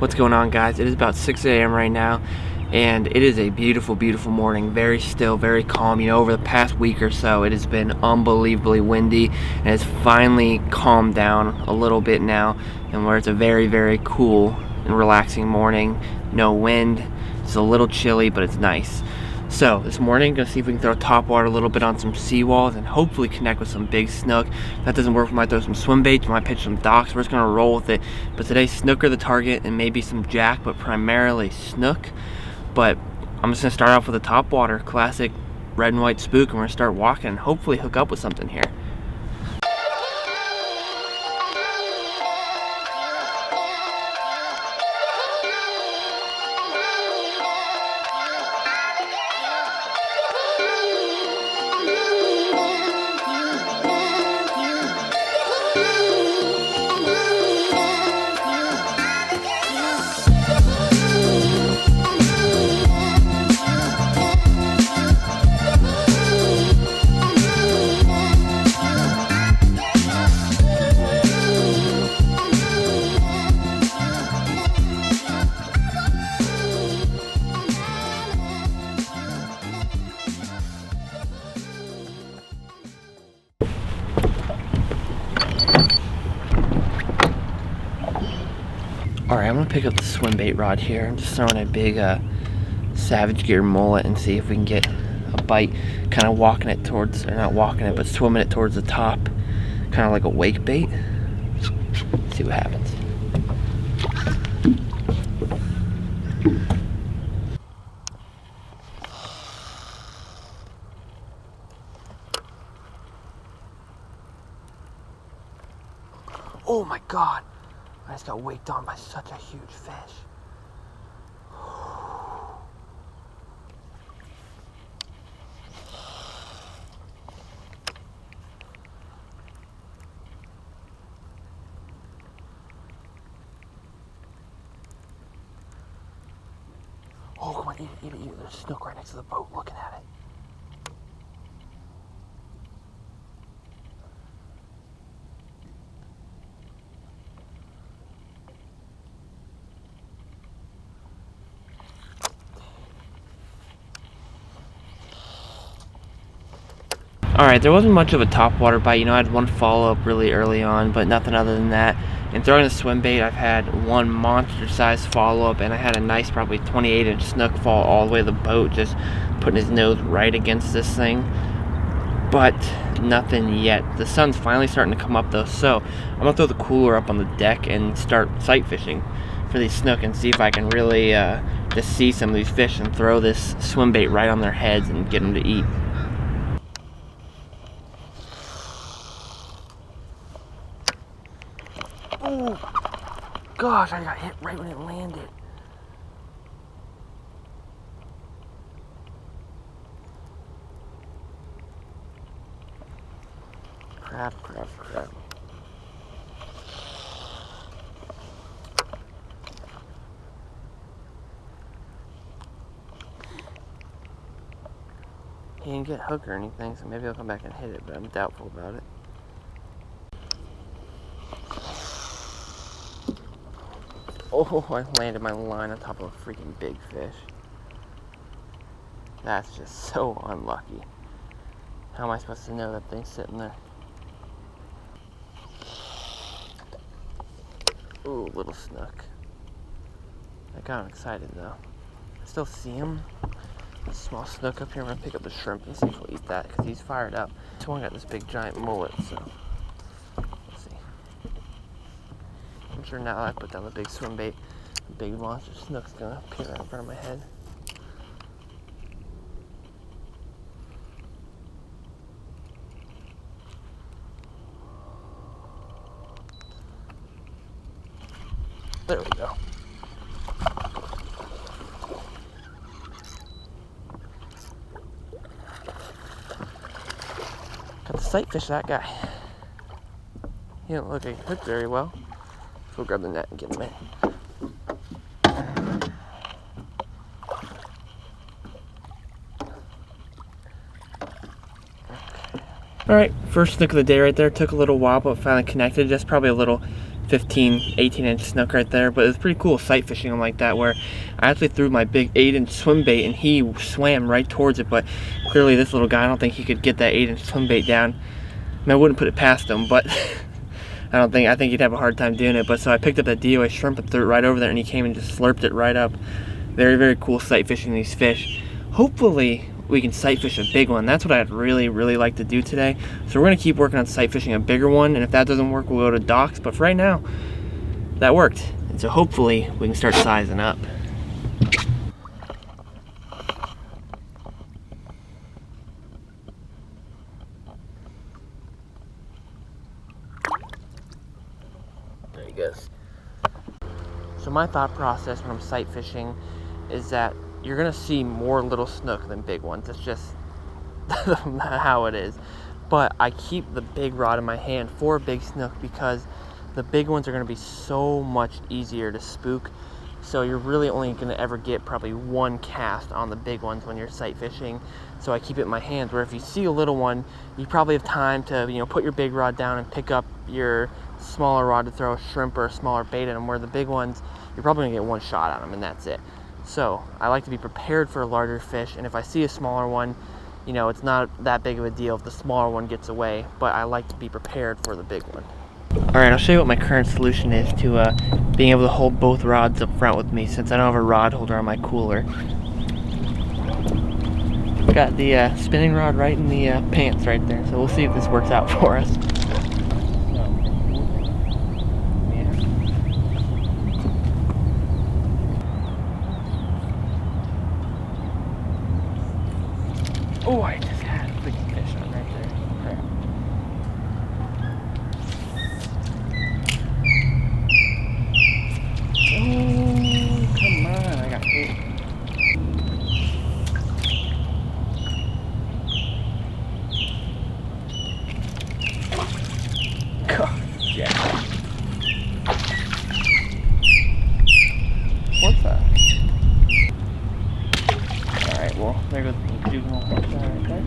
What's going on, guys? It is about 6 a.m. right now, and it is a beautiful, beautiful morning. Very still, very calm. You know, over the past week or so, it has been unbelievably windy, and it's finally calmed down a little bit now, and where it's a very, very cool and relaxing morning. No wind. It's a little chilly, but it's nice. So this morning, gonna see if we can throw top water a little bit on some seawalls and hopefully connect with some big snook. If that doesn't work, we might throw some swim baits, we might pitch some docks. We're just gonna roll with it. But today, snook are the target and maybe some jack, but primarily snook. But I'm just gonna start off with a top water, classic red and white spook, and we're gonna start walking and hopefully hook up with something here. Alright, I'm gonna pick up the swim bait rod here. I'm just throwing a big Savage Gear mullet and see if we can get a bite. Kind of walking it towards, or not walking it, but swimming it towards the top. Kind of like a wake bait. See what happens. Oh my god! I just got waked on by such a huge fish. Oh, come on, eat it, eat it, eat it. There's a snook right next to the boat looking at it. Alright, there wasn't much of a topwater bite. You know, I had one follow-up really early on, but nothing other than that. And throwing the swim bait, I've had one monster-sized follow-up, and I had a nice, probably 28-inch snook fall all the way to the boat, just putting his nose right against this thing. But nothing yet. The sun's finally starting to come up, though, so I'm going to throw the cooler up on the deck and start sight fishing for these snook and see if I can really just see some of these fish and throw this swim bait right on their heads and get them to eat. Oh, gosh, I got hit right when it landed. Crap. He didn't get hooked or anything, so maybe I'll come back and hit it, but I'm doubtful about it. Oh, I landed my line on top of a freaking big fish. That's just so unlucky. How am I supposed to know that thing's sitting there? Ooh, little snook. I got him excited though. I still see him. A small snook up here. I'm gonna pick up the shrimp and see if he'll eat that because he's fired up. This one got this big giant mullet, so let's see. I'm sure now that I put down the big swim bait, the big monster snook's gonna appear right in front of my head. There we go. Got the sight fish that guy. He didn't look like he hooked very well. So we'll grab the net and get him in. Alright, first snook of the day right there. Took a little while, but finally connected. Just probably a little 15, 18-inch snook right there. But it's pretty cool sight fishing them like that, where I actually threw my big 8-inch swim bait and he swam right towards it. But clearly this little guy, I don't think he could get that 8-inch swim bait down. I mean, I wouldn't put it past him, but I think he'd have a hard time doing it. But so I picked up that DOA shrimp and threw it right over there, and he came and just slurped it right up. Very, very cool sight fishing these fish. Hopefully we can sight fish a big one. That's what I'd really, really like to do today. So we're gonna keep working on sight fishing a bigger one, and if that doesn't work, we'll go to docks. But for right now, that worked. And so hopefully we can start sizing up. There he goes. So my thought process when I'm sight fishing is that you're gonna see more little snook than big ones. It's just how it is. But I keep the big rod in my hand for a big snook because the big ones are gonna be so much easier to spook. So you're really only gonna ever get probably one cast on the big ones when you're sight fishing. So I keep it in my hands, where if you see a little one, you probably have time to, you know, put your big rod down and pick up your smaller rod to throw a shrimp or a smaller bait at them, where the big ones, you're probably gonna get one shot at them and that's it. So I like to be prepared for a larger fish, and if I see a smaller one, you know, it's not that big of a deal if the smaller one gets away, but I like to be prepared for the big one. Alright, I'll show you what my current solution is to being able to hold both rods up front with me, since I don't have a rod holder on my cooler. Got the spinning rod right in the pants right there, so we'll see if this works out for us. Oh, I just had a freaking fish on right there. Crap. Oh, come on, I got hit. God, yeah. What's that? Alright, well, there goes the juvenile right there.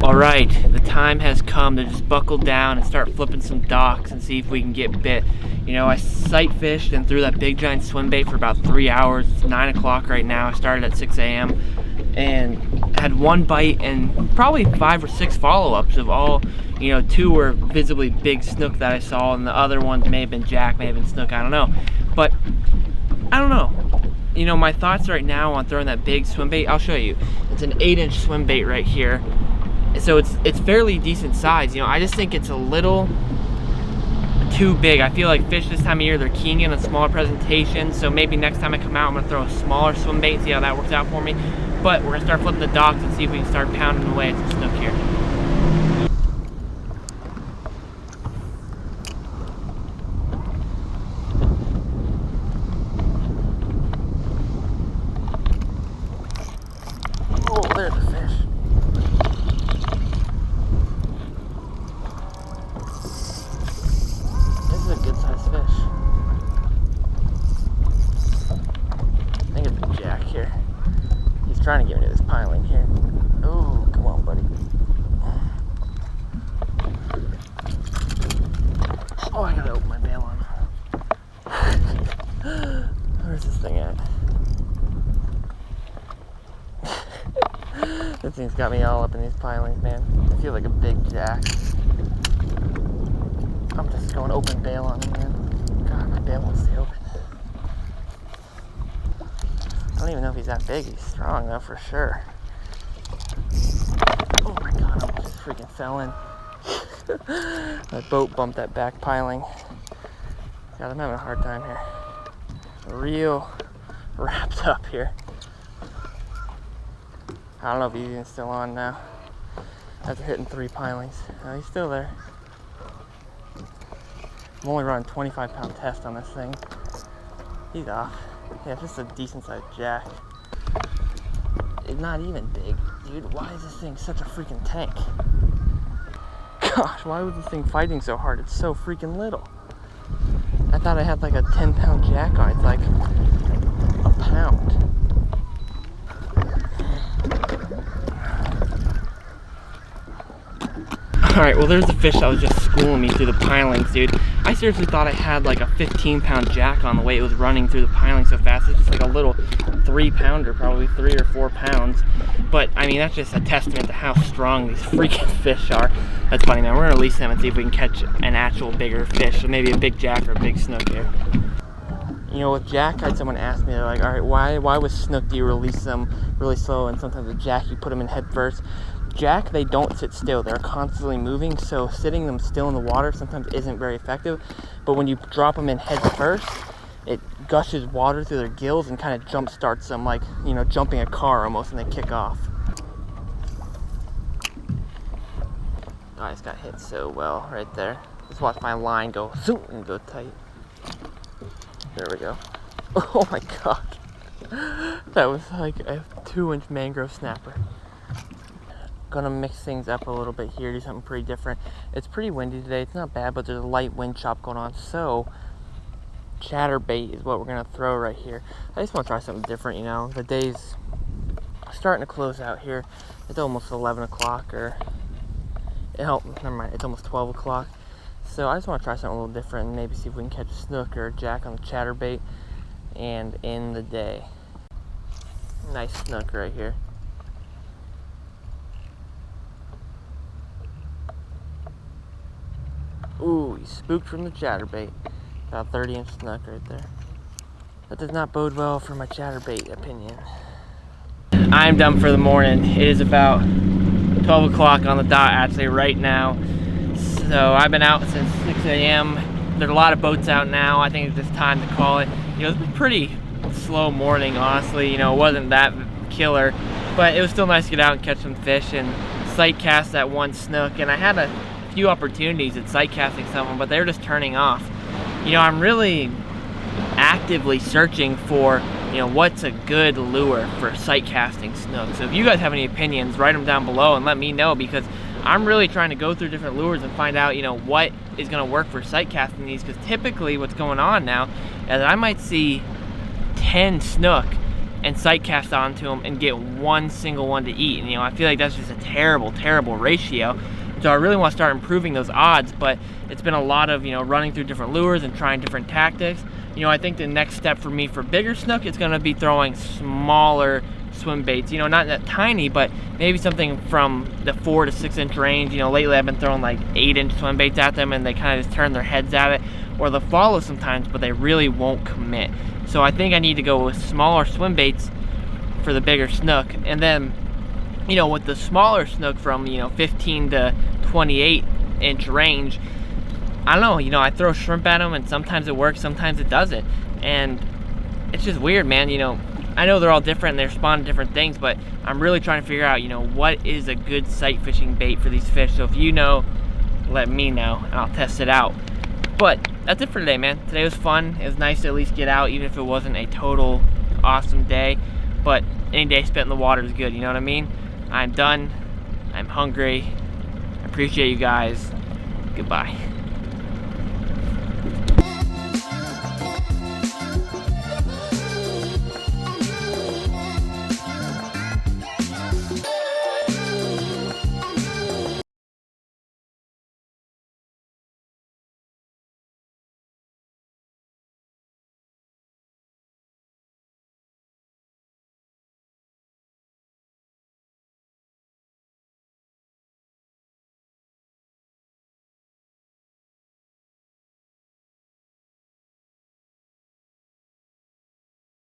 Alright, the time has come to just buckle down and start flipping some docks and see if we can get bit. You know, I sight fished and threw that big giant swim bait for about 3 hours. It's 9 o'clock right now. I started at 6 a.m. and had one bite and probably 5 or 6 follow-ups of all, you know, 2 were visibly big snook that I saw, and the other ones may have been jack, may have been snook, I don't know. But, I don't know. You know, my thoughts right now on throwing that big swim bait, I'll show you. It's an 8-inch swim bait right here. So it's fairly decent size. You know, I just think it's a little too big. I feel like fish this time of year, they're keying in on smaller presentations. So maybe next time I come out, I'm gonna throw a smaller swim bait and see how that works out for me. But we're gonna start flipping the docks and see if we can start pounding away at some snook here. Oh, there's a fish. This is a good sized fish. I think it's a jack here. He's trying to get me to this piling here. Oh, come on, buddy. Oh, I gotta open my bail on. Where's this thing at? This thing's got me all up in these pilings, man. I feel like a big jack. I'm just going open bail on him, man. God, my bail won't stay open. I don't even know if he's that big. He's strong, though, for sure. Oh my God, I almost freaking fell in. My boat bumped that back piling. God, I'm having a hard time here. Real wrapped up here. I don't know if he's even still on now. After hitting 3 pilings. No, he's still there. I'm only running 25-pound test on this thing. He's off. Yeah, it's just a decent sized jack. It's not even big. Dude, why is this thing such a freaking tank? Gosh, why was this thing fighting so hard? It's so freaking little. I thought I had like a 10-pound jack on it. It's like a pound. Alright, well there's the fish that was just schooling me through the pilings, dude. I seriously thought I had like a 15-pound jack on the way it was running through the piling so fast. It's just like a little 3-pounder, probably 3 or 4 pounds. But I mean, that's just a testament to how strong these freaking fish are. That's funny, man. We're gonna release them and see if we can catch an actual bigger fish, so maybe a big jack or a big snook here. You know, with jack, I had someone ask me, they're like, all right, why with snook do you release them really slow, and sometimes with jack you put them in head first? Jack, they don't sit still. They're constantly moving, so sitting them still in the water sometimes isn't very effective. But when you drop them in head first, it gushes water through their gills and kind of jump starts them, like, you know, jumping a car almost, and they kick off. Oh, I just got hit so well right there. Just watch my line go zoom and go tight. There we go. Oh my god. That was like a 2-inch mangrove snapper. Gonna mix things up a little bit here, do something pretty different. It's pretty windy today. It's not bad, but there's a light wind chop going on. So, chatterbait is what we're gonna throw right here. I just want to try something different, you know. The day's starting to close out here. It's almost 11 o'clock, or never mind, it's almost 12 o'clock. So I just want to try something a little different and maybe see if we can catch a snook or a jack on the chatterbait and end the day. Nice snook right here. Ooh, he spooked from the chatterbait. Got a 30-inch snook right there. That does not bode well for my chatterbait opinion. I'm done for the morning. It is about 12 o'clock on the dot actually right now. So I've been out since 6 a.m. There's a lot of boats out now. I think it's just time to call it. You know, it's been a pretty slow morning, honestly. You know, it wasn't that killer, but it was still nice to get out and catch some fish and sight cast that one snook. And I had a few opportunities at sight casting some of them, but they were just turning off. You know, I'm really actively searching for, you know, what's a good lure for sight casting snook. So if you guys have any opinions, write them down below and let me know, because I'm really trying to go through different lures and find out, you know, what is going to work for sight casting these, because typically what's going on now is I might see 10 snook and sight cast onto them and get one single one to eat. And, you know, I feel like that's just a terrible, terrible ratio. So I really want to start improving those odds, but it's been a lot of, you know, running through different lures and trying different tactics. You know, I think the next step for me for bigger snook is going to be throwing smaller swim baits. You know, not that tiny, but maybe something from the 4 to 6 inch range. You know, lately I've been throwing like 8-inch swim baits at them, and they kind of just turn their heads at it, or they'll follow sometimes, but they really won't commit. So I think I need to go with smaller swim baits for the bigger snook. And then, you know, with the smaller snook from, you know, 15 to 28 inch range, I don't know, you know, I throw shrimp at them and sometimes it works, sometimes it doesn't. And it's just weird, man. You know, I know they're all different and they respond to different things, but I'm really trying to figure out, you know, what is a good sight fishing bait for these fish. So if you know, let me know and I'll test it out. But that's it for today, man. Today was fun. It was nice to at least get out, even if it wasn't a total awesome day. But any day spent in the water is good, you know what I mean? I'm done. I'm hungry. I appreciate you guys. Goodbye.